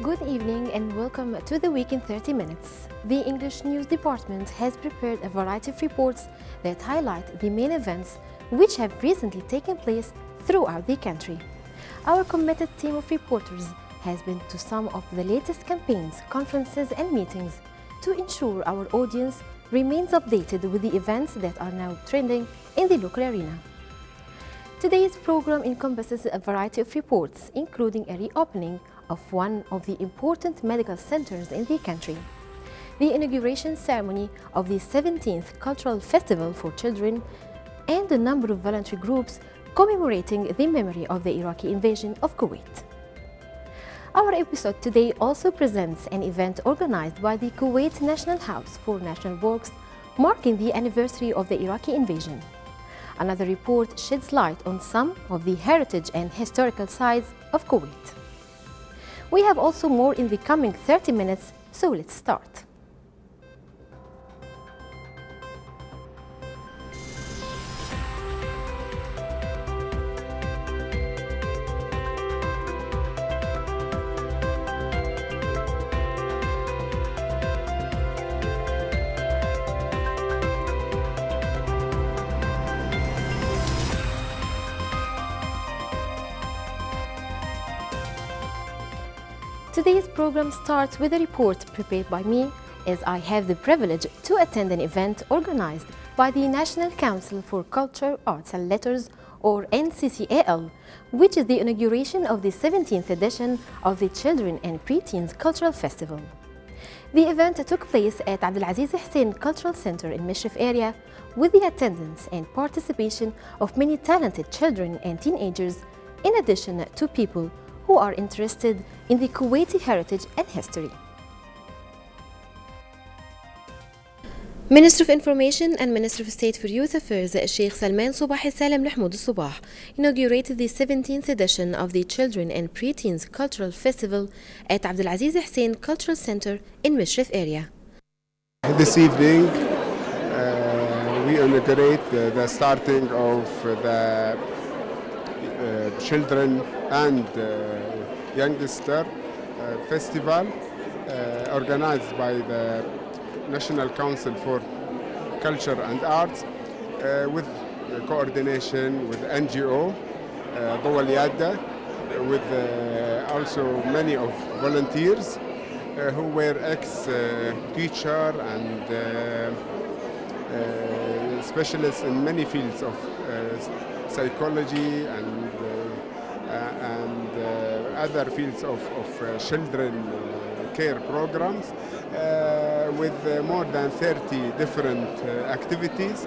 Good evening and welcome to the Week in 30 Minutes. The English News Department has prepared a variety of reports that highlight the main events which have recently taken place throughout the country. Our committed team of reporters has been to some of the latest campaigns, conferences and meetings to ensure our audience remains updated with the events that are now trending in the local arena. Today's program encompasses a variety of reports, including a reopening of one of the important medical centers in the country, the inauguration ceremony of the 17th Cultural Festival for Children, and a number of voluntary groups commemorating the memory of the Iraqi invasion of Kuwait. Our episode today also presents an event organized by the Kuwait National House for National Works, marking the anniversary of the Iraqi invasion. Another report sheds light on some of the heritage and historical sites of Kuwait. We have also more in the coming 30 minutes, so let's start. Today's program starts with a report prepared by me, as I have the privilege to attend an event organized by the National Council for Culture, Arts and Letters, or NCCAL, which is the inauguration of the 17th edition of the Children and Preteens Cultural Festival. The event took place at Abdulaziz Hussein Cultural Center in Mishrif area, with the attendance and participation of many talented children and teenagers, in addition to people who are interested in the Kuwaiti heritage and history. Minister of Information and Minister of State for Youth Affairs Sheikh Salman Subahi Salam Mahmoud Subah inaugurated the 17th edition of the Children and Preteens Cultural Festival at Abdulaziz Hussein Cultural Center in Mishrif area. This evening we inaugurate the starting of the Children and Youngster Festival organized by the National Council for Culture and Arts with coordination with NGO Dawal Yadda, with also many of volunteers who were ex-teacher and specialists in many fields of psychology and other fields of children care programs, with more than 30 different activities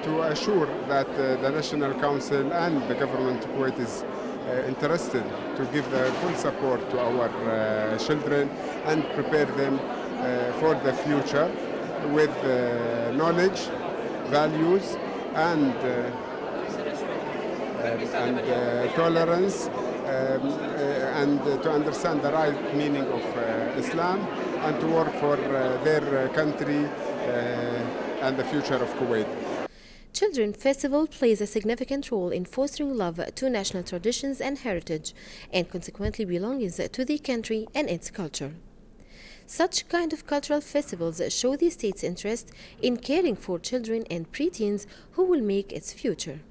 to assure that the National Council and the government of Kuwait is interested to give the full support to our children and prepare them for the future with knowledge, values and tolerance, and to understand the right meaning of Islam and to work for their country and the future of Kuwait. Children Festival plays a significant role in fostering love to national traditions and heritage, and consequently belongings to the country and its culture. Such kind of cultural festivals show the state's interest in caring for children and preteens who will make its future.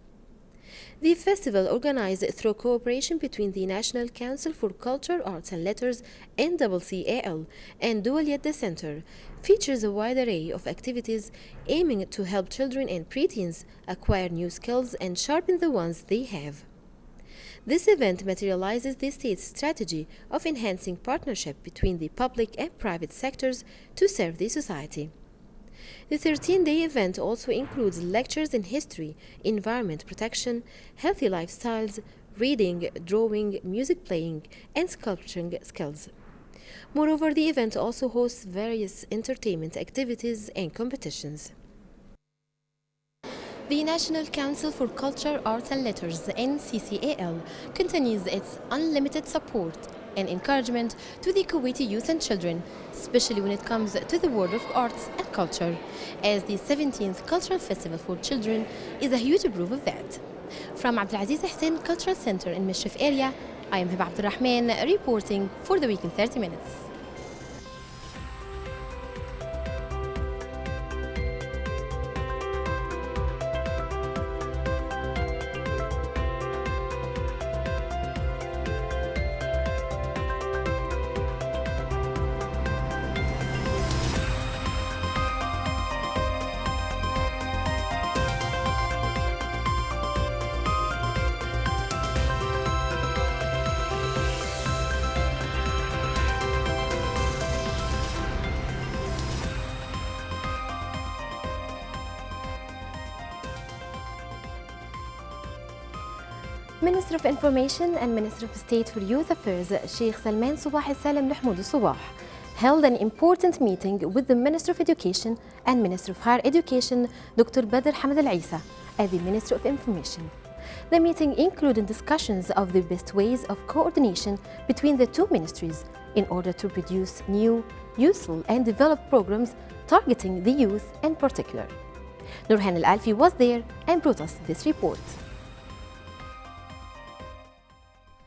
The festival, organized through cooperation between the National Council for Culture, Arts and Letters (NCCAL) and Dawal Yadda Center, features a wide array of activities aiming to help children and preteens acquire new skills and sharpen the ones they have. This event materializes the state's strategy of enhancing partnership between the public and private sectors to serve the society. The 13-day event also includes lectures in history, environment protection, healthy lifestyles, reading, drawing, music playing, and sculpturing skills. Moreover, the event also hosts various entertainment activities and competitions. The National Council for Culture, Arts and Letters, NCCAL, continues its unlimited support and encouragement to the Kuwaiti youth and children, especially when it comes to the world of arts and culture, as the 17th Cultural Festival for Children is a huge proof of that. From Abdulaziz Hussein Cultural Center in Mishrif area, I am Heba Abdulrahman reporting for the Week in 30 Minutes. Minister of Information and Minister of State for Youth Affairs, Sheikh Salman Subah Salam Mahmoud Subah, held an important meeting with the Minister of Education and Minister of Higher Education, Dr. Badr Hamad Al Isa, as the Minister of Information. The meeting included discussions of the best ways of coordination between the two ministries in order to produce new, useful and developed programs targeting the youth in particular. Nurhan Al Alfi was there and brought us this report.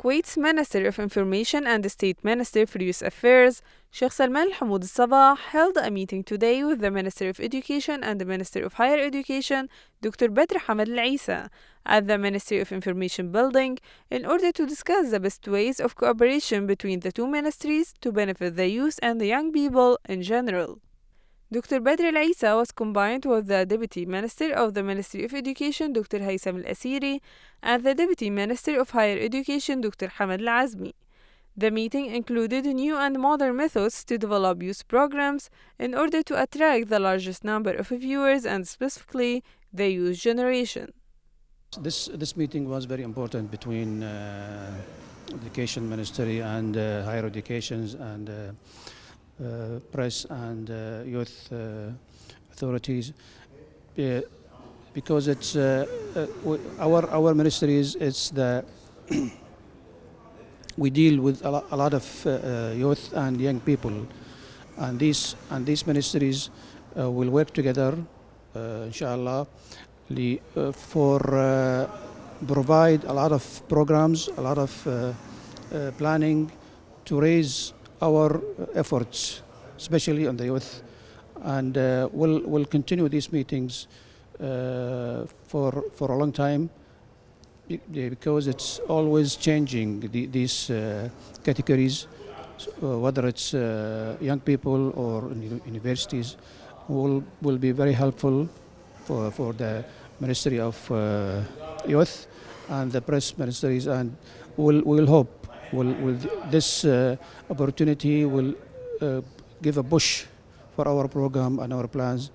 Kuwait's Minister of Information and the State Minister for Youth Affairs, Sheikh Salman Al Sabah, held a meeting today with the Minister of Education and the Minister of Higher Education, Dr. Badr Hamad Al Isa, at the Ministry of Information building in order to discuss the best ways of cooperation between the two ministries to benefit the youth and the young people in general. Dr. Badr Al Isa was combined with the Deputy Minister of the Ministry of Education, Dr. Haitham Al Asiri, and the Deputy Minister of Higher Education, Dr. Hamad Al Azmi. The meeting included new and modern methods to develop youth programs in order to attract the largest number of viewers and specifically the youth generation. This meeting was very important between Education Ministry and Higher Education and press and youth authorities, because it's our ministries. It's the we deal with a lot of youth and young people, and these ministries will work together, inshallah, for provide a lot of programs, a lot of planning to raise our efforts, especially on the youth, and we'll continue these meetings for a long time, because it's always changing these categories, whether it's young people or universities, will be very helpful for the Ministry of Youth and the press ministries, and we'll hope this opportunity will give a push for our program and our plans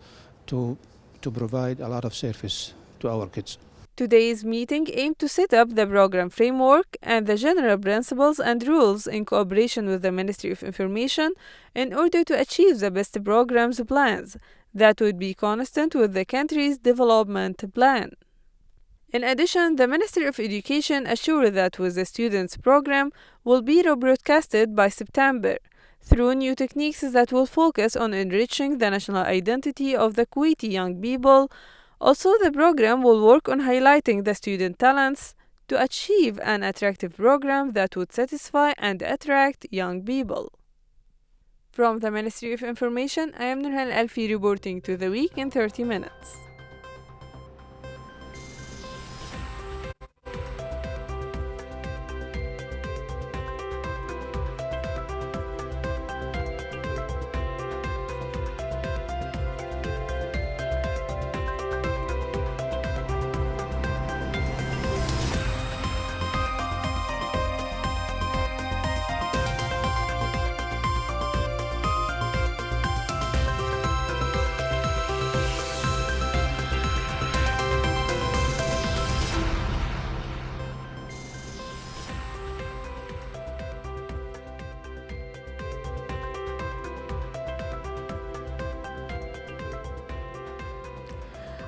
to provide a lot of service to our kids. Today's meeting aimed to set up the program framework and the general principles and rules in cooperation with the Ministry of Information in order to achieve the best programs plans that would be consistent with the country's development plan. In addition, the Ministry of Education assured that with the students' program will be rebroadcasted by September through new techniques that will focus on enriching the national identity of the Kuwaiti young people. Also, the program will work on highlighting the student talents to achieve an attractive program that would satisfy and attract young people. From the Ministry of Information, I am Nurhan Al-Alfi reporting to The Week in 30 Minutes.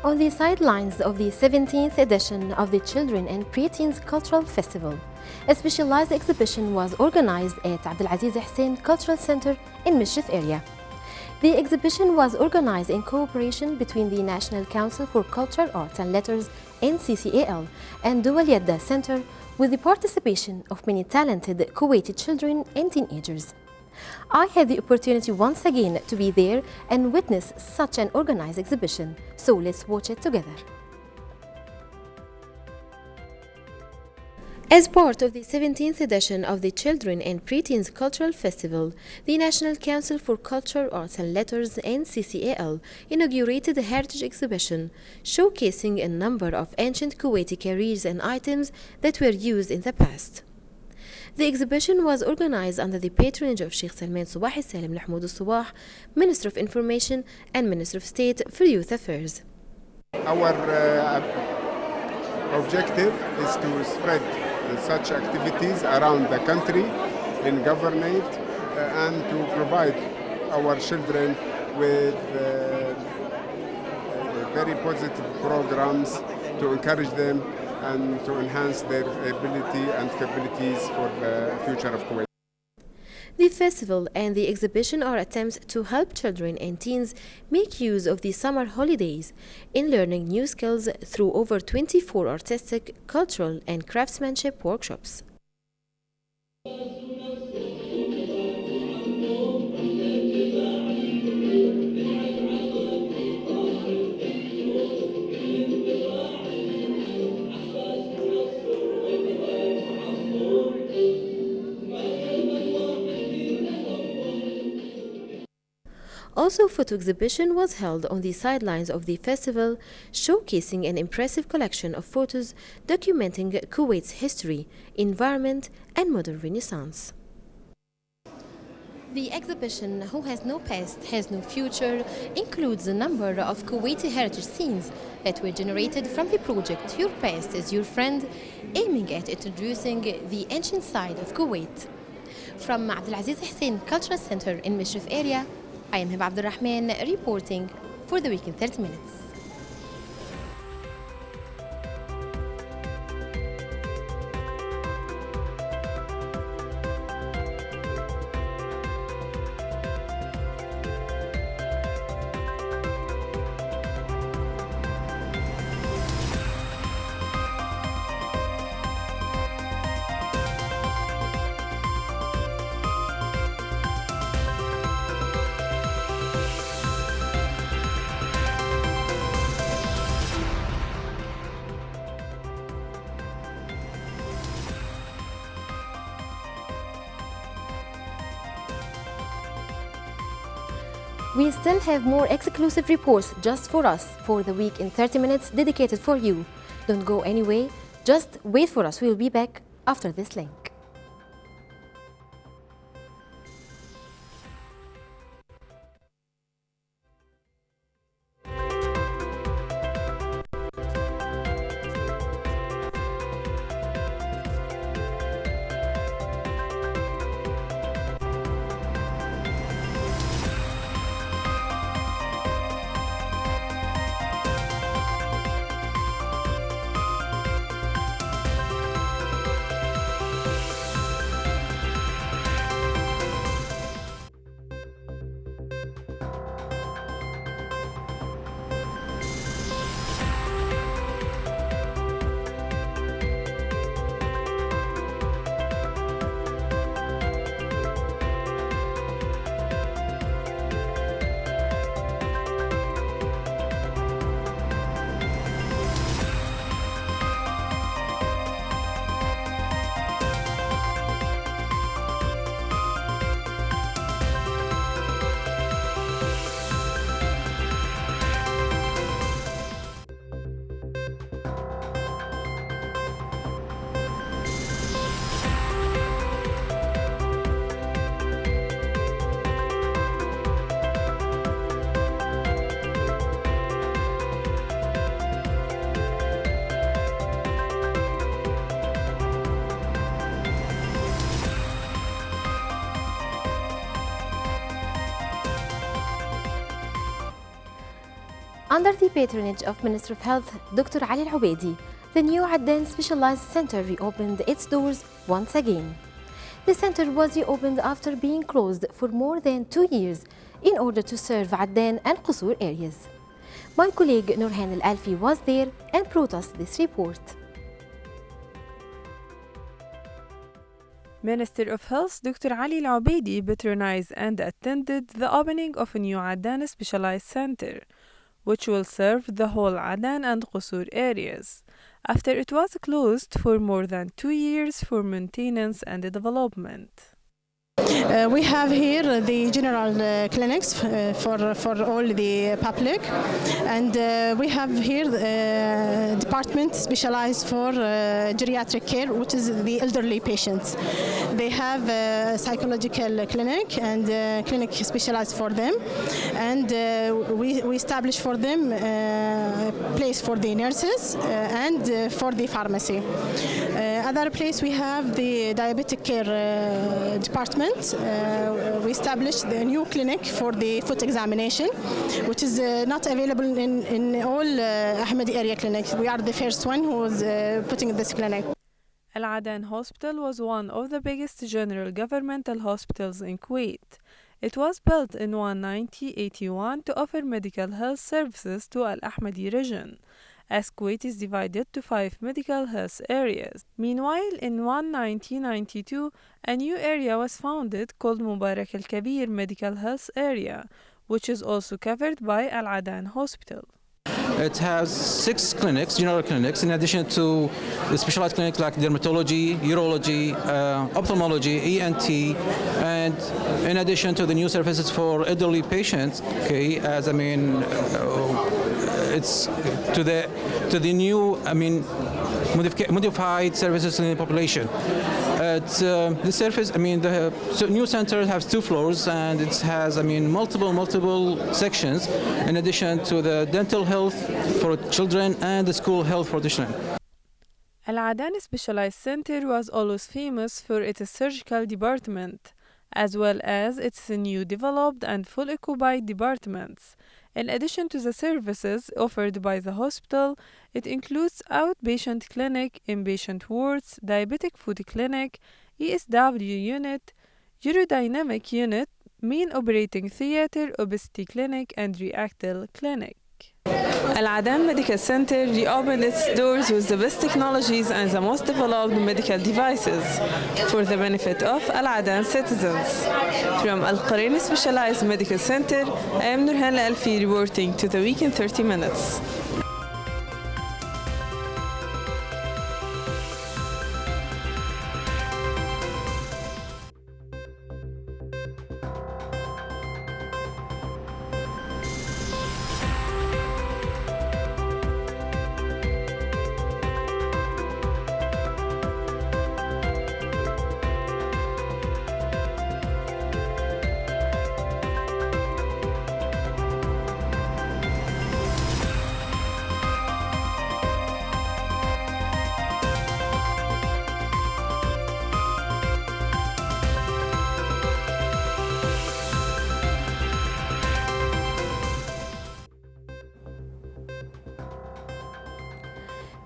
On the sidelines of the 17th edition of the Children and Preteens Cultural Festival, a specialized exhibition was organized at Abdulaziz Hussein Cultural Center in Mishrif area. The exhibition was organized in cooperation between the National Council for Culture, Arts and Letters (NCCAL) and Dual Yadda Center, with the participation of many talented Kuwaiti children and teenagers. I had the opportunity once again to be there and witness such an organized exhibition, so let's watch it together. As part of the 17th edition of the Children and Preteens Cultural Festival, the National Council for Culture, Arts and Letters (NCCAL) inaugurated a heritage exhibition showcasing a number of ancient Kuwaiti careers and items that were used in the past. The exhibition was organized under the patronage of Sheikh Salman Subahi Salim Mahmoud Al-Subah, Minister of Information and Minister of State for Youth Affairs. Our objective is to spread such activities around the country in government and to provide our children with very positive programs to encourage them and to enhance their ability and capabilities for the future of Kuwait. The festival and the exhibition are attempts to help children and teens make use of the summer holidays in learning new skills through over 24 artistic, cultural, and craftsmanship workshops. Also, a photo exhibition was held on the sidelines of the festival, showcasing an impressive collection of photos documenting Kuwait's history, environment, and modern Renaissance. The exhibition, Who Has No Past, Has No Future, includes a number of Kuwaiti heritage scenes that were generated from the project Your Past is Your Friend, aiming at introducing the ancient side of Kuwait. From Abdulaziz Hussein Cultural Center in Mishrif area, I am Heba Abdulrahman reporting for the Week in 30 Minutes. We still have more exclusive reports just for us for the Week in 30 Minutes dedicated for you. Don't go anyway, just wait for us. We'll be back after this link. Under the patronage of Minister of Health, Dr. Ali Al-Ubaidi, the new Adnan Specialized Center reopened its doors once again. The center was reopened after being closed for more than 2 years in order to serve Adnan and Qusur areas. My colleague Nurhan Al-Alfi was there and brought us this report. Minister of Health Dr. Ali Al-Ubaidi patronized and attended the opening of a new Adnan Specialized Center, which will serve the whole Adnan and Qusur areas, after it was closed for more than 2 years for maintenance and development. We have here the general clinics for all the public, and we have here a department specialized for geriatric care, which is the elderly patients. They have a psychological clinic and clinic specialized for them, and we establish for them a place for the nurses and for the pharmacy. Other place we have the diabetic care department. We established the new clinic for the foot examination, which is not available in all Ahmadi area clinics. We are the first one who is putting this clinic. Al Adan Hospital was one of the biggest general governmental hospitals in Kuwait. It was built in 1981 to offer medical health services to Al Ahmadi region, as Kuwait is divided to 5 medical health areas. Meanwhile, in 1992, a new area was founded called Mubarak Al-Kabir Medical Health Area, which is also covered by Al Adan Hospital. It has 6 clinics, general clinics, in addition to the specialized clinics like dermatology, urology, ophthalmology, ENT, and in addition to the new services for elderly patients, okay, it's to the new, modified services in the population. The service, the new center has 2 floors, and it has, multiple sections, in addition to the dental health for children and the school health for the children. Al Adan Specialized Center was always famous for its surgical department, as well as its new developed and fully occupied departments. In addition to the services offered by the hospital, it includes outpatient clinic, inpatient wards, diabetic foot clinic, ESW unit, urodynamic unit, main operating theater, obesity clinic, and reactile clinic. Al Adan Medical Center reopened its doors with the best technologies and the most developed medical devices for the benefit of Al Adan citizens. From Al Qarin Specialized Medical Center, I am Nurhan Al-Alfi reporting to the Week in 30 Minutes.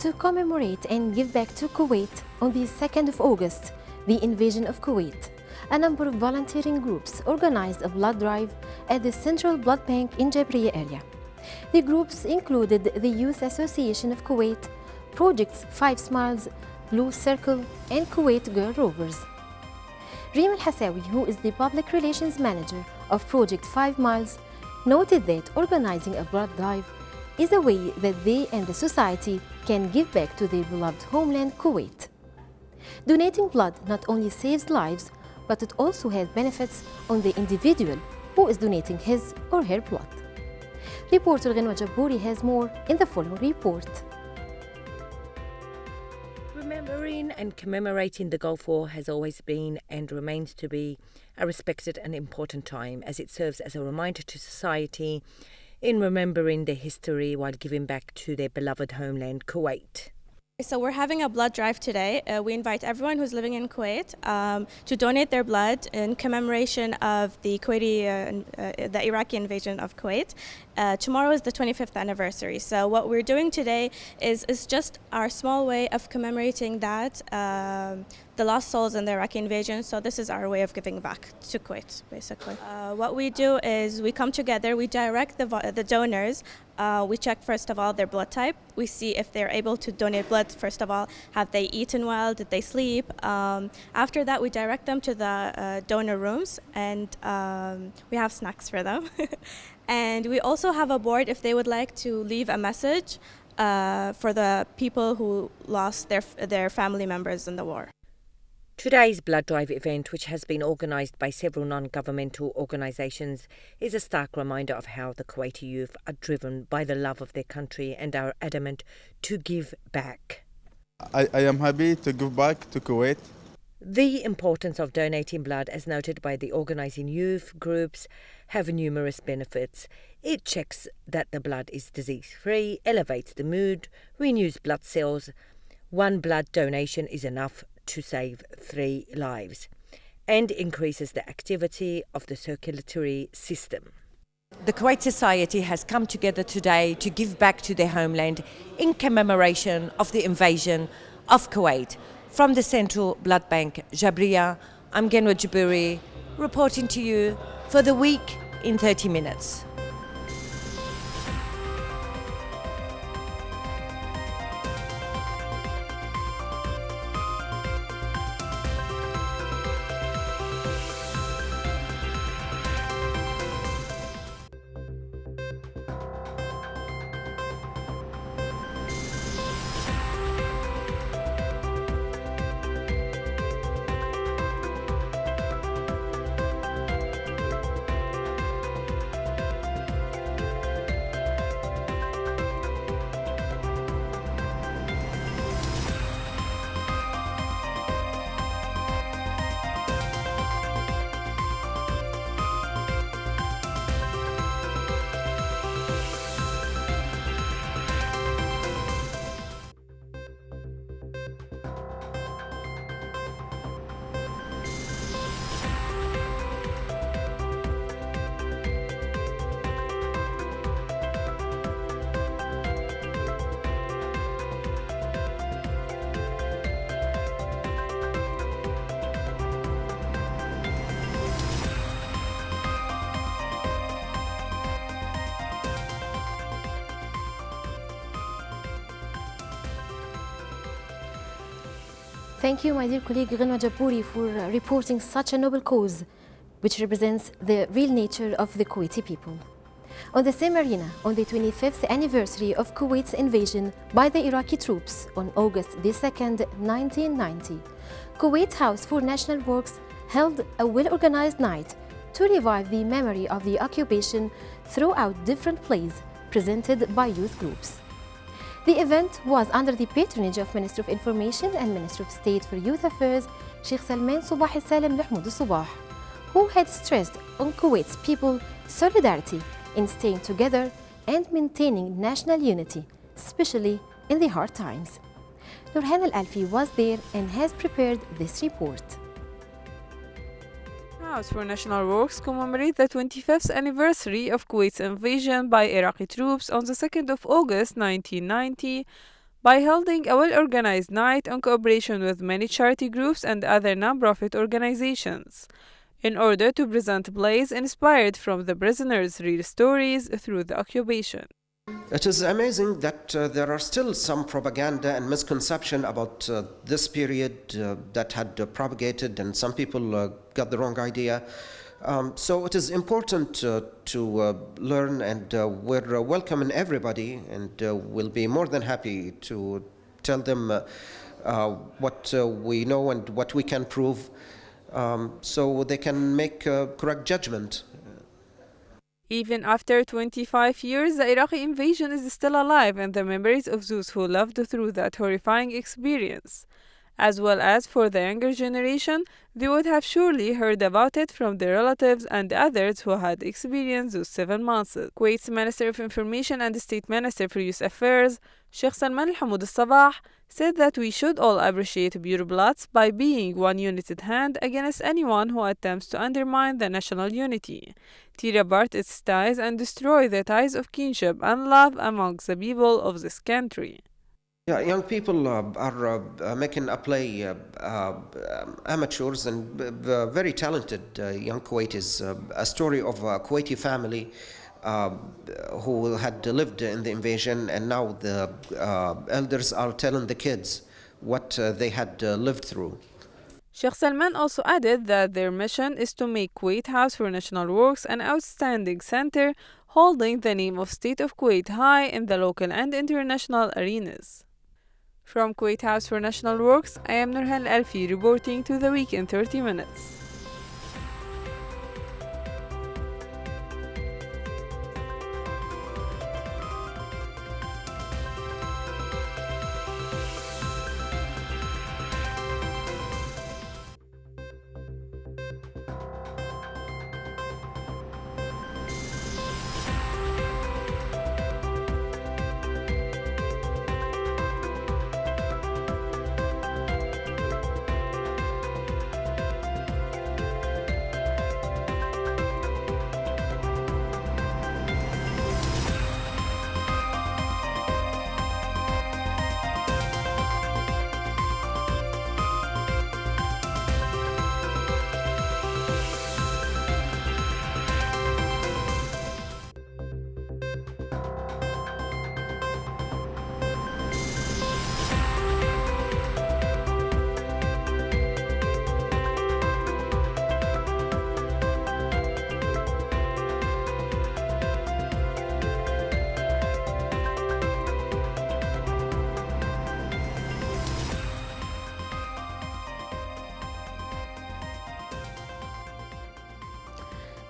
To commemorate and give back to Kuwait on the 2nd of August, the invasion of Kuwait, a number of volunteering groups organized a blood drive at the Central Blood Bank in Jabriya area. The groups included the Youth Association of Kuwait, Projects 5 Smiles, Blue Circle, and Kuwait Girl Rovers. Reem Al-Hassawi, who is the Public Relations Manager of Project 5 Miles, noted that organizing a blood drive is a way that they and the society can give back to their beloved homeland, Kuwait. Donating blood not only saves lives, but it also has benefits on the individual who is donating his or her blood. Reporter Ghanwa Jabbouri has more in the following report. Remembering and commemorating the Gulf War has always been and remains to be a respected and important time, as it serves as a reminder to society in remembering their history while giving back to their beloved homeland, Kuwait. So we're having a blood drive today. We invite everyone who's living in Kuwait to donate their blood in commemoration of the the Iraqi invasion of Kuwait. Tomorrow is the 25th anniversary. So what we're doing today is just our small way of commemorating that, the lost souls in the Iraqi invasion. So this is our way of giving back to Kuwait, basically. What we do is we come together, we direct the donors. We check first of all their blood type. We see if they're able to donate blood. First of all, have they eaten well? Did they sleep? After that, we direct them to the donor rooms, and we have snacks for them. And we also have a board if they would like to leave a message for the people who lost their family members in the war. Today's blood drive event, which has been organised by several non-governmental organisations, is a stark reminder of how the Kuwaiti youth are driven by the love of their country and are adamant to give back. I am happy to give back to Kuwait. The importance of donating blood, as noted by the organising youth groups, have numerous benefits. It checks that the blood is disease-free, elevates the mood, renews blood cells. One blood donation is enough to save 3 lives and increases the activity of the circulatory system. The Kuwait society has come together today to give back to their homeland in commemoration of the invasion of Kuwait. From the Central Blood Bank, Jabriya, I'm Genwa Jaburi, reporting to you for the week in 30 minutes. Thank you, my dear colleague Ghenwa Jabouri, for reporting such a noble cause, which represents the real nature of the Kuwaiti people. On the same arena, on the 25th anniversary of Kuwait's invasion by the Iraqi troops on August 2nd, 1990, Kuwait House for National Works held a well-organized night to revive the memory of the occupation throughout different plays presented by youth groups. The event was under the patronage of Minister of Information and Minister of State for Youth Affairs, Sheikh Salman Subah al-Salam Mahmoud al-Subah, who had stressed on Kuwait's people solidarity in staying together and maintaining national unity, especially in the hard times. Nurhan Al-Alfi was there and has prepared this report. House for National Works commemorate the 25th anniversary of Kuwait's invasion by Iraqi troops on the 2nd of August 1990 by holding a well-organized night in cooperation with many charity groups and other non-profit organizations, in order to present plays inspired from the prisoners' real stories through the occupation. It is amazing that there are still some propaganda and misconception about this period that had propagated, and some people got the wrong idea. So it is important to learn, and we're welcoming everybody, and we'll be more than happy to tell them what we know and what we can prove, so they can make a correct judgment. Even after 25 years, the Iraqi invasion is still alive in the memories of those who lived through that horrifying experience. As well as for the younger generation, they would have surely heard about it from their relatives and others who had experienced those 7 months. Kuwait's Minister of Information and State Minister for Youth Affairs, Sheikh Salman Al-Hamoud Al-Sabah, said that we should all appreciate pure bloods by being one united hand against anyone who attempts to undermine the national unity, tear apart its ties, and destroy the ties of kinship and love amongst the people of this country. Yeah, young people are making a play amateurs and very talented young Kuwaitis. A story of a Kuwaiti family who had lived in the invasion, and now the elders are telling the kids what they had lived through. Sheikh Salman also added that their mission is to make Kuwait House for National Works an outstanding center holding the name of State of Kuwait high in the local and international arenas. From Kuwait House for National Works, I am Nurhan Alfi reporting to the Week in 30 Minutes.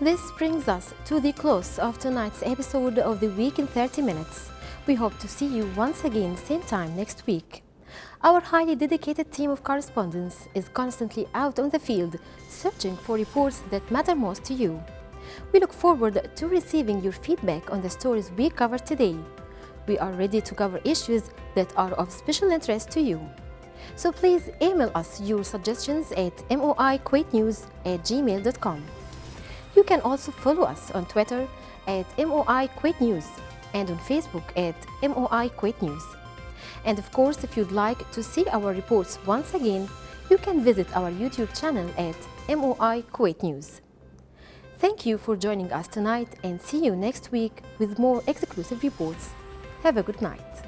This brings us to the close of tonight's episode of The Week in 30 Minutes. We hope to see you once again same time next week. Our highly dedicated team of correspondents is constantly out on the field, searching for reports that matter most to you. We look forward to receiving your feedback on the stories we covered today. We are ready to cover issues that are of special interest to you. So please email us your suggestions at moikuwaitnews@gmail.com. You can also follow us on Twitter at @MOI-Kuwait-News and on Facebook at @MOI-Kuwait-News. And of course, if you'd like to see our reports once again, you can visit our YouTube channel at @MOI-Kuwait-News. Thank you for joining us tonight and see you next week with more exclusive reports. Have a good night.